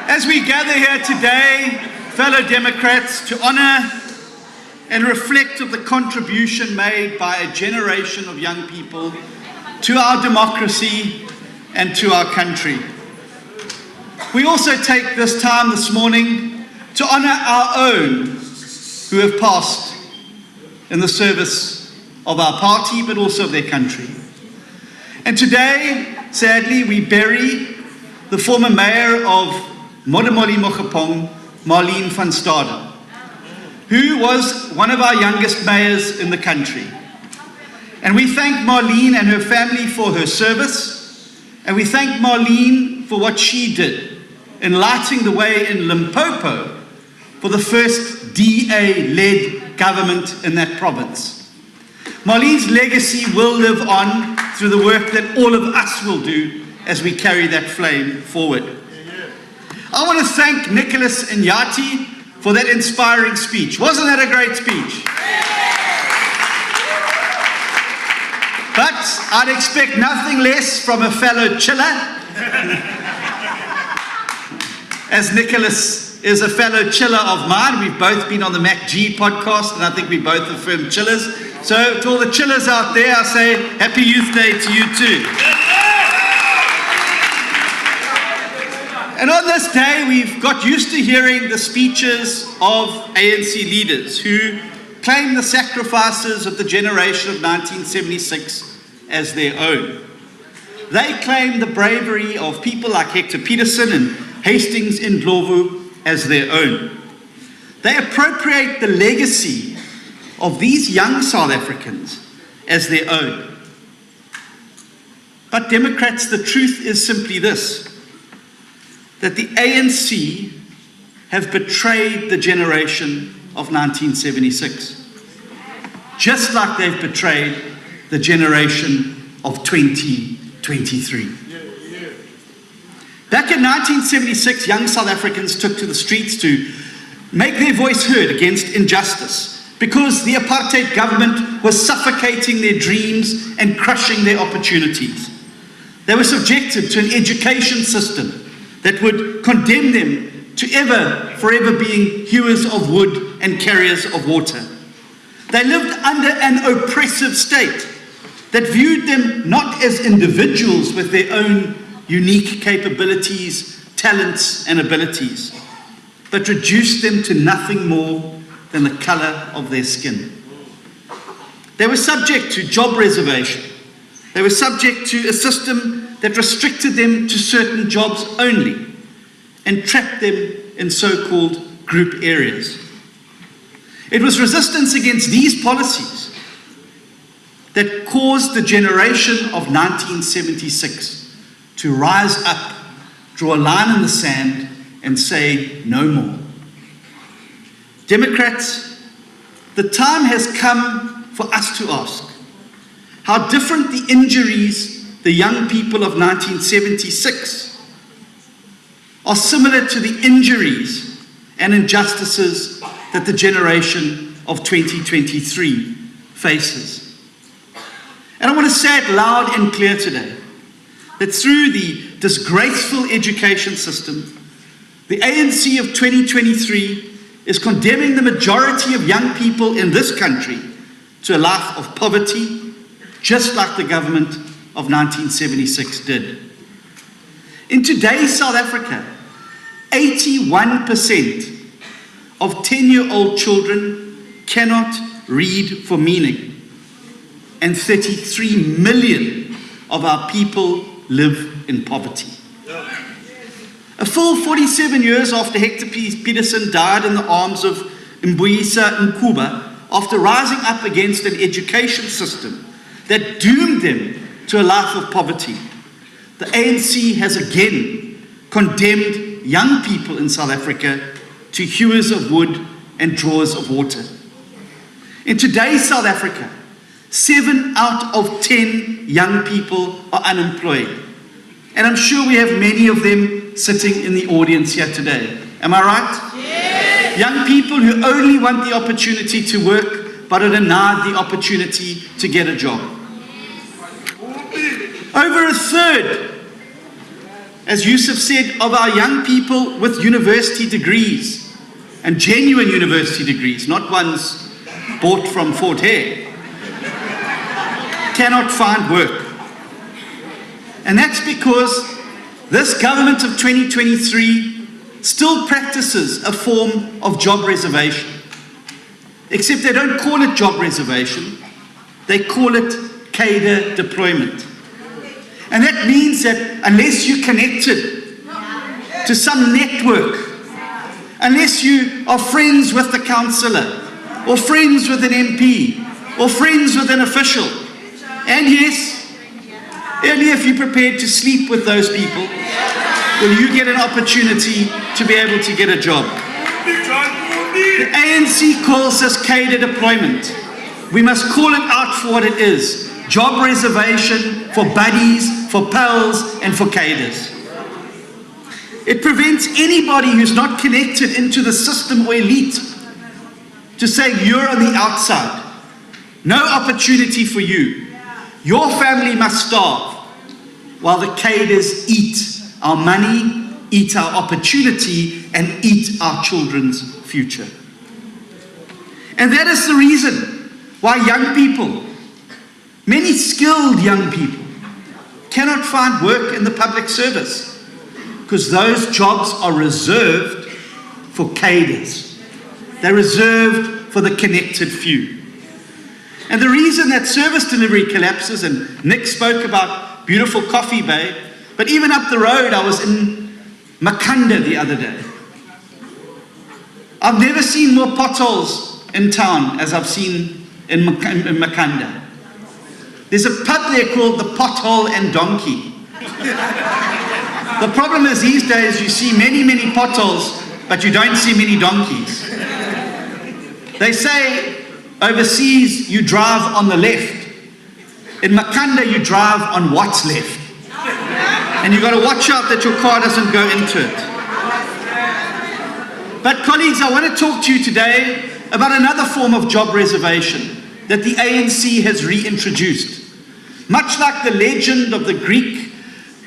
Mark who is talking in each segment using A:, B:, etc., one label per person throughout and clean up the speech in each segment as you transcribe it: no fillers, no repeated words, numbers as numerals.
A: As we gather here today, fellow Democrats, to honor and reflect of the contribution made by a generation of young people to our democracy and to our country. We also take this time this morning to honor our own who have passed in the service of our party, but also of their country. And today, sadly, we bury the former mayor of Modimolle Mokgopong, Marlene van Staden, who was one of our youngest mayors in the country. And we thank Marlene and her family for her service, and we thank Marlene for what she did in lighting the way in Limpopo for the first DA-led government in that province. Marlene's legacy will live on through the work that all of us will do as we carry that flame forward. I want to thank Nicholas Inyati for that inspiring speech. Wasn't that a great speech? But I'd expect nothing less from a fellow chiller, as Nicholas is a fellow chiller of mine. We've both been on the MacG podcast, and I think we both are firm chillers. So to all the chillers out there, I say Happy Youth Day to you too. And on this day, we've got used to hearing the speeches of ANC leaders who claim the sacrifices of the generation of 1976 as their own. They claim the bravery of people like Hector Pieterson and Hastings Ndlovu as their own. They appropriate the legacy of these young South Africans as their own. But Democrats, the truth is simply this, that the ANC have betrayed the generation of 1976, just like they've betrayed the generation of 2023. Back in 1976, young South Africans took to the streets to make their voice heard against injustice because the apartheid government was suffocating their dreams and crushing their opportunities. They were subjected to an education system that would condemn them to forever being hewers of wood and carriers of water. They lived under an oppressive state that viewed them not as individuals with their own unique capabilities, talents, and abilities, but reduced them to nothing more than the color of their skin. They were subject to job reservation. They were subject to a system that restricted them to certain jobs only and trapped them in so-called group areas. It was resistance against these policies that caused the generation of 1976 to rise up, draw a line in the sand, and say no more. Democrats, the time has come for us to ask how different the injuries the young people of 1976 are similar to the injuries and injustices that the generation of 2023 faces. And I want to say it loud and clear today, that through the disgraceful education system, the ANC of 2023 is condemning the majority of young people in this country to a life of poverty, just like the government of 1976 did. In today's South Africa, 81% of 10-year-old children cannot read for meaning, and 33 million of our people live in poverty. A full 47 years after Hector Pieterson died in the arms of Mbuyisa Nkuba after rising up against an education system that doomed them to a life of poverty, the ANC has again condemned young people in South Africa to hewers of wood and drawers of water. In today's South Africa, 7 out of 10 young people are unemployed. And I'm sure we have many of them sitting in the audience here today. Am I right? Yes. Young people who only want the opportunity to work, but are denied the opportunity to get a job. Over a third as Yusuf said, of our young people with university degrees, and genuine university degrees, not ones bought from Fort Hare, cannot find work. And that's because this government of 2023 still practices a form of job reservation. Except they don't call it job reservation, they call it cadre deployment. And that means that unless you're connected to some network, unless you are friends with the councillor, or friends with an MP, or friends with an official, and yes, only if you're prepared to sleep with those people, will you get an opportunity to be able to get a job. The ANC calls this cadre deployment. We must call it out for what it is. Job reservation for buddies, for pals, and for cadres. It prevents anybody who's not connected into the system or elite to say you're on the outside. No opportunity for you. Your family must starve while the cadres eat our money, eat our opportunity, and eat our children's future. And that is the reason why young people, many skilled young people, cannot find work in the public service, because those jobs are reserved for cadres. They're reserved for the connected few. And the reason that service delivery collapses, and Nick spoke about beautiful Coffee Bay, but even up the road, I was in Makanda the other day. I've never seen more potholes in town as I've seen in Makanda. There's a pub there called the Pothole and Donkey. The problem is these days you see many, many potholes, but you don't see many donkeys. They say overseas you drive on the left. In Makanda you drive on what's left. And you've got to watch out that your car doesn't go into it. But colleagues, I want to talk to you today about another form of job reservation that the ANC has reintroduced. Much like the legend of the Greek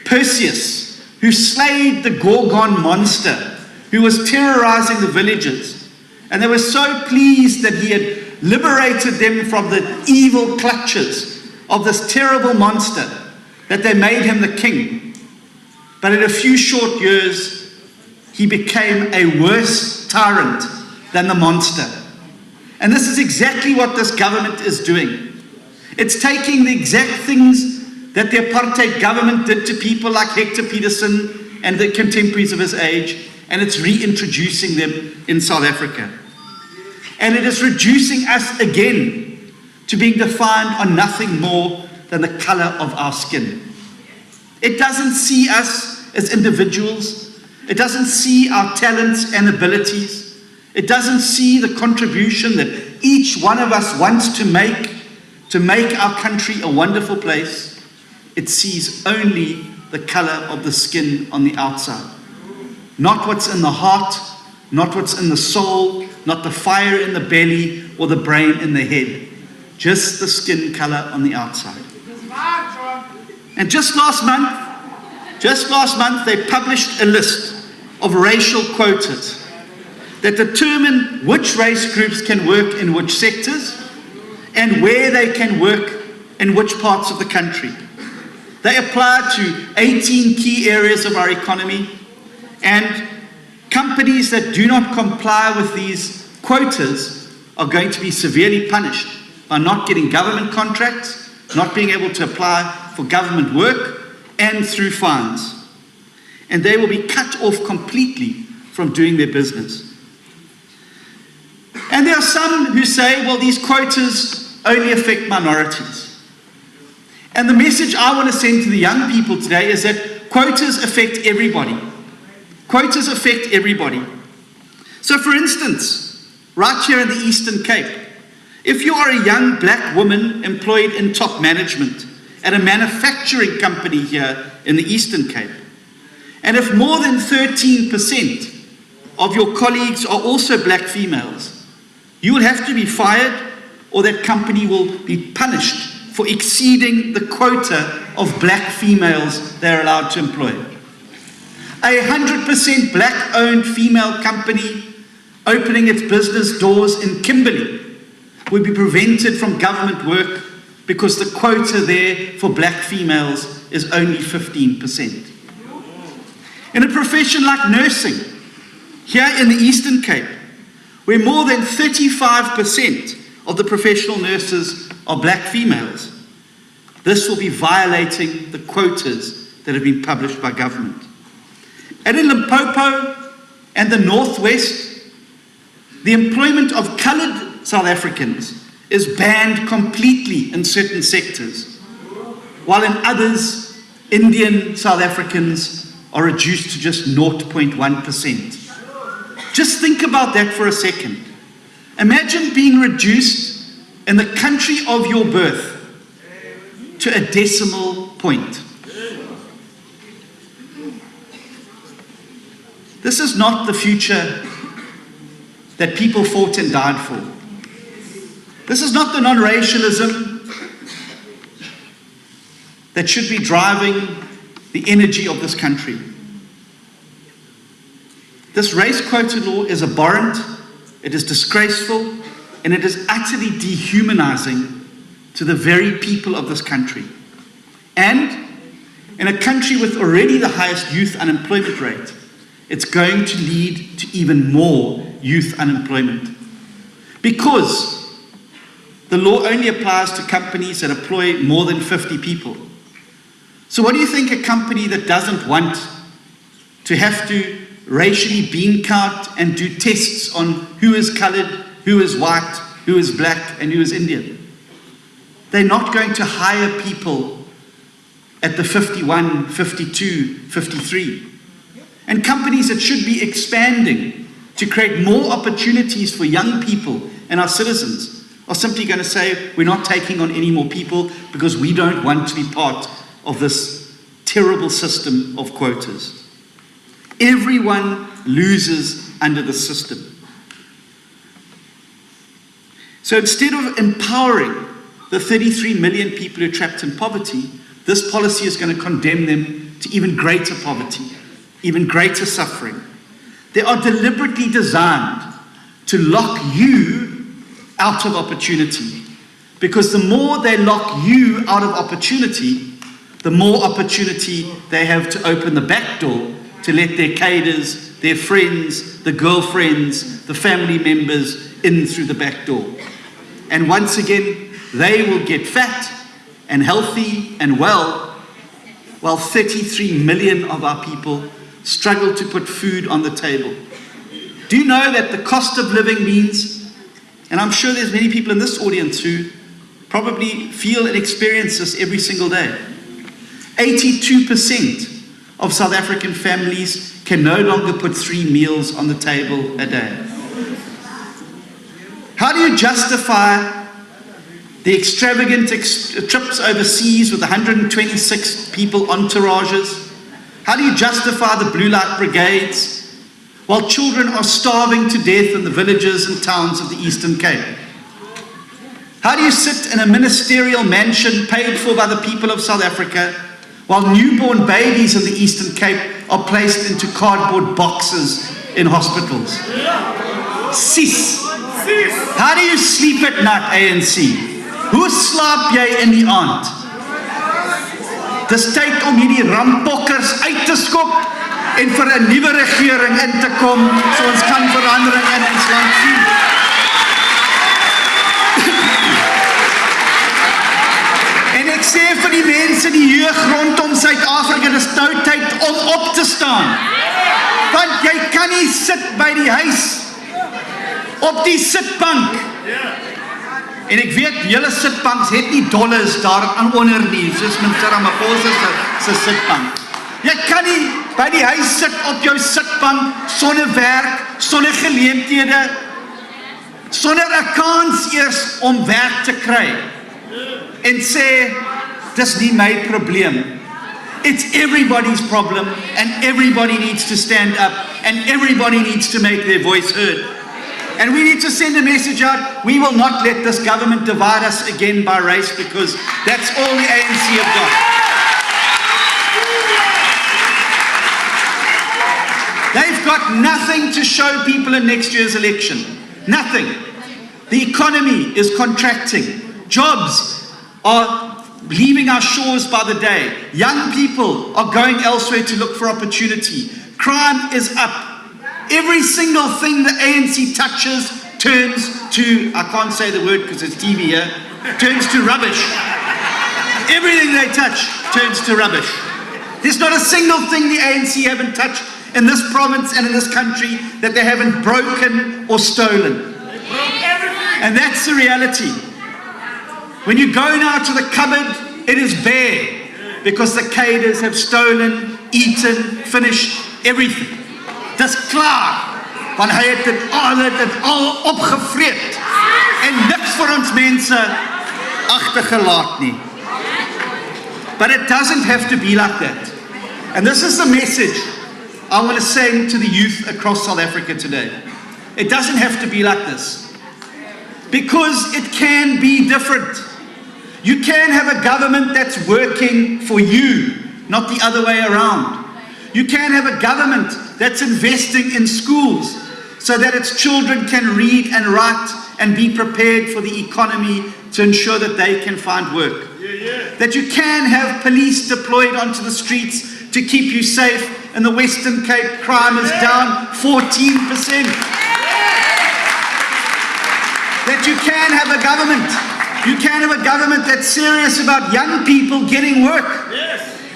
A: Perseus, who slayed the Gorgon monster, who was terrorizing the villagers. And they were so pleased that he had liberated them from the evil clutches of this terrible monster that they made him the king. But in a few short years, he became a worse tyrant than the monster. And this is exactly what this government is doing. It's taking the exact things that the apartheid government did to people like Hector Pieterson and the contemporaries of his age, and it's reintroducing them in South Africa. And it is reducing us again to being defined on nothing more than the color of our skin. It doesn't see us as individuals. It doesn't see our talents and abilities. It doesn't see the contribution that each one of us wants to make our country a wonderful place. It sees only the color of the skin on the outside. Not what's in the heart, not what's in the soul, not the fire in the belly or the brain in the head. Just the skin color on the outside. And just last month, they published a list of racial quotas that determine which race groups can work in which sectors and where they can work in which parts of the country. They apply to 18 key areas of our economy, and companies that do not comply with these quotas are going to be severely punished by not getting government contracts, not being able to apply for government work, and through fines. And they will be cut off completely from doing their business. And there are some who say, well, these quotas only affect minorities. And the message I want to send to the young people today is that quotas affect everybody. Quotas affect everybody. So for instance, right here in the Eastern Cape, if you are a young black woman employed in top management at a manufacturing company here in the Eastern Cape, and if more than 13% of your colleagues are also black females, you will have to be fired, or that company will be punished for exceeding the quota of black females they're allowed to employ. A 100% black-owned female company opening its business doors in Kimberley would be prevented from government work because the quota there for black females is only 15%. In a profession like nursing, here in the Eastern Cape, where more than 35% of the professional nurses are black females, this will be violating the quotas that have been published by government. And in Limpopo and the Northwest, the employment of coloured South Africans is banned completely in certain sectors, while in others, Indian South Africans are reduced to just 0.1%. Just think about that for a second. Imagine being reduced in the country of your birth to a decimal point. This is not the future that people fought and died for. This is not the non-racialism that should be driving the energy of this country. This race quota law is abhorrent, it is disgraceful, and it is utterly dehumanizing to the very people of this country. And in a country with already the highest youth unemployment rate, it's going to lead to even more youth unemployment. Because the law only applies to companies that employ more than 50 people. So what do you think a company that doesn't want to have to racially bean count and do tests on who is coloured, who is white, who is black, and who is Indian? They're not going to hire people at the 51, 52, 53. And companies that should be expanding to create more opportunities for young people and our citizens are simply going to say, we're not taking on any more people because we don't want to be part of this terrible system of quotas. Everyone loses under the system. So instead of empowering the 33 million people who are trapped in poverty, this policy is going to condemn them to even greater poverty, even greater suffering. They are deliberately designed to lock you out of opportunity. Because the more they lock you out of opportunity, the more opportunity they have to open the back door to let their cadres, their friends, the girlfriends, the family members in through the back door. And once again, they will get fat and healthy and well, while 33 million of our people struggle to put food on the table. Do you know that the cost of living means, and I'm sure there's many people in this audience who probably feel and experience this every single day, 82% of South African families can no longer put 3 meals on the table a day. How do you justify the extravagant trips overseas with 126 people entourages? How do you justify the blue light brigades while children are starving to death in the villages and towns of the Eastern Cape? How do you sit in a ministerial mansion paid for by the people of South Africa while newborn babies in the Eastern Cape are placed into cardboard boxes in hospitals? Sis. How do you sleep at night, ANC? Hoe slaap jy in die aand? Dis tyd om hierdie rampokkers uit te skop en vir 'n nuwe regering in te kom, so ons kan verandering in ons land sien. En ek sê vir die mense, die jeug rondom Suid-Afrika, dis nou tyd om op te staan. Want jy kan nie sit by die huis op die sitbank. En ek weet, julle sitbanks het nie dollars daar aan onder nie, soos Minister Ramaphosa se sitbank. Jy kan nie by die huis sit op jou sitbank sonder werk, sonder geleenthede, sonder 'n kans eers om werk te kry. En sê, dis nie my probleem. It's everybody's problem, and everybody needs to stand up, and everybody needs to make their voice heard. And we need to send a message out. We will not let this government divide us again by race, because that's all the ANC have got. got nothing to show people in next year's election. Nothing. The economy is contracting. Jobs are leaving our shores by the day. Young people are going elsewhere to look for opportunity. Crime is up. Every single thing the ANC touches turns to, I can't say the word because it's TV here, turns to rubbish. Everything they touch turns to rubbish. There's not a single thing the ANC haven't touched in this province and in this country that they haven't broken or stolen. And that's the reality. When you go now to the cupboard, it is bare because the cadres have stolen, eaten, finished everything. Dis klaar, want hy het dit al opgevreet en niks vir ons mense agtergelaat nie. But it doesn't have to be like that. And this is the message I want to send to the youth across South Africa today. It doesn't have to be like this. Because it can be different. You can have a government that's working for you, not the other way around. You can have a government that's investing in schools so that its children can read and write and be prepared for the economy to ensure that they can find work. That you can have police deployed onto the streets to keep you safe. In the Western Cape, crime is down 14%. That you can have a government that's serious about young people getting work.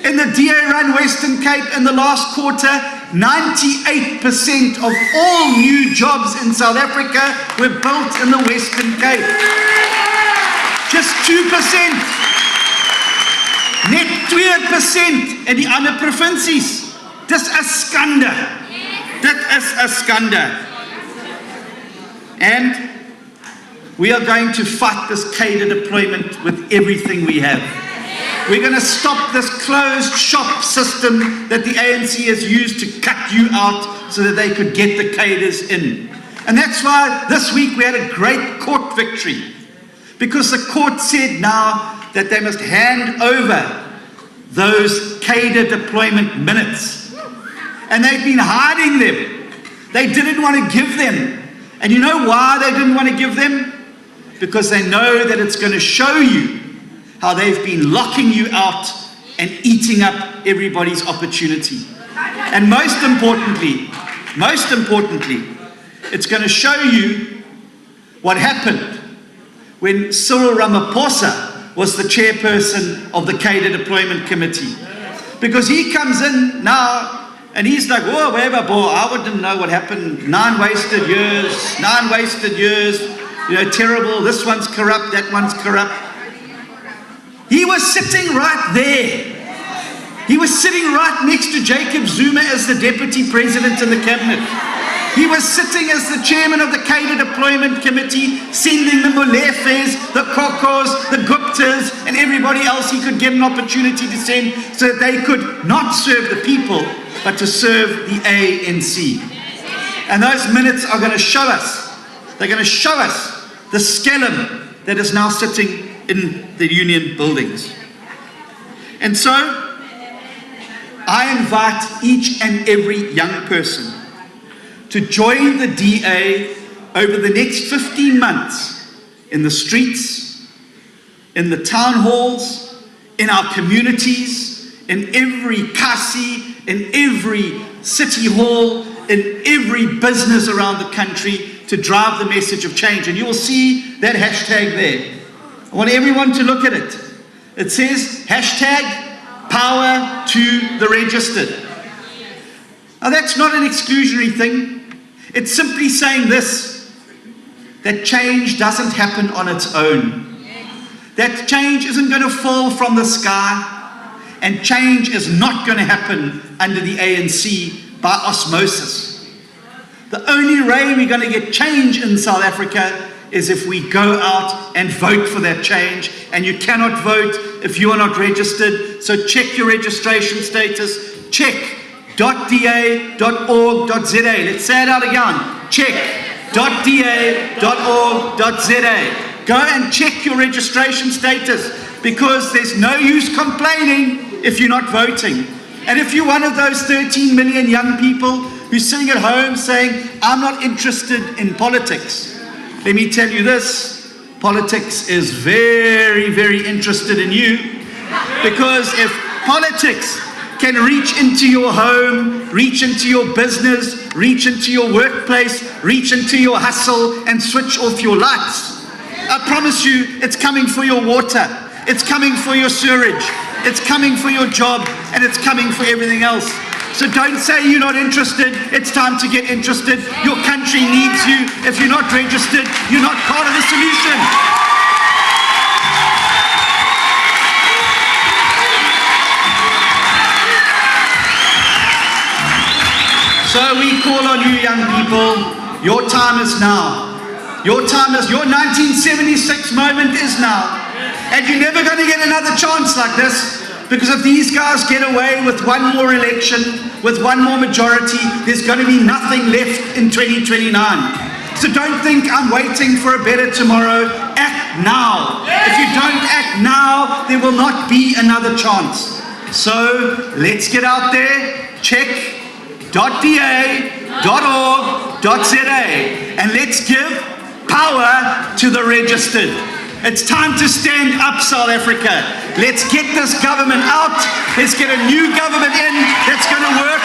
A: In the DA-run Western Cape in the last quarter, 98% of all new jobs in South Africa were built in the Western Cape. Just 2%. Net 2% in die ander provinsies. Dis 'n skande. Dit is 'n skande. And we are going to fight this cadre deployment with everything we have. We're going to stop this closed shop system that the ANC has used to cut you out so that they could get the cadres in. And that's why this week we had a great court victory. Because the court said now that they must hand over those cadre deployment minutes. And they've been hiding them. They didn't want to give them. And you know why they didn't want to give them? Because they know that it's going to show you how they've been locking you out and eating up everybody's opportunity. And most importantly, it's going to show you what happened when Cyril Ramaphosa was the chairperson of the Cadre Deployment Committee. Because he comes in now and he's like, oh, whatever, boy, I wouldn't know what happened. 9 wasted years, you know, terrible, this one's corrupt, that one's corrupt. He was sitting right there. He was sitting right next to Jacob Zuma as the deputy president in the cabinet. He was sitting as the chairman of the Cadre Deployment Committee, sending the Molefes, the Kokos, the Guptas, and everybody else he could get an opportunity to send so that they could not serve the people, but to serve the ANC. And those minutes are going to show us, they're going to show us the skeleton that is now sitting in the union buildings. And so, I invite each and every young person to join the DA over the next 15 months in the streets, in the town halls, in our communities, in every kasi, in every city hall, in every business around the country to drive the message of change. And you will see that hashtag there. I want everyone to look at it. It says hashtag power to the registered. Now that's not an exclusionary thing. It's simply saying this, that change doesn't happen on its own. That change isn't going to fall from the sky, and change is not going to happen under the ANC by osmosis. The only way we're going to get change in South Africa is if we go out and vote for that change, and you cannot vote if you are not registered. So check your registration status, check .da.org.za. Let's say it out again. Check.da.org.za. Go and check your registration status, because there's no use complaining if you're not voting. And if you're one of those 13 million young people who's sitting at home saying, I'm not interested in politics. Let me tell you this, politics is very, very interested in you, because if politics can reach into your home, reach into your business, reach into your workplace, reach into your hustle and switch off your lights, I promise you it's coming for your water, it's coming for your sewerage, it's coming for your job, and it's coming for everything else. So don't say you're not interested. It's time to get interested. Your country needs you. If you're not registered, you're not part of the solution. So we call on you, young people. Your time is now. Your time is, your 1976 moment is now. And you're never going to get another chance like this. Because if these guys get away with one more election, with one more majority, there's going to be nothing left in 2029. So don't think I'm waiting for a better tomorrow. Act now. If you don't act now, there will not be another chance. So let's get out there, check.da.org.za, and let's give power to the registered. It's time to stand up, South Africa. Let's get this government out. Let's get a new government in that's going to work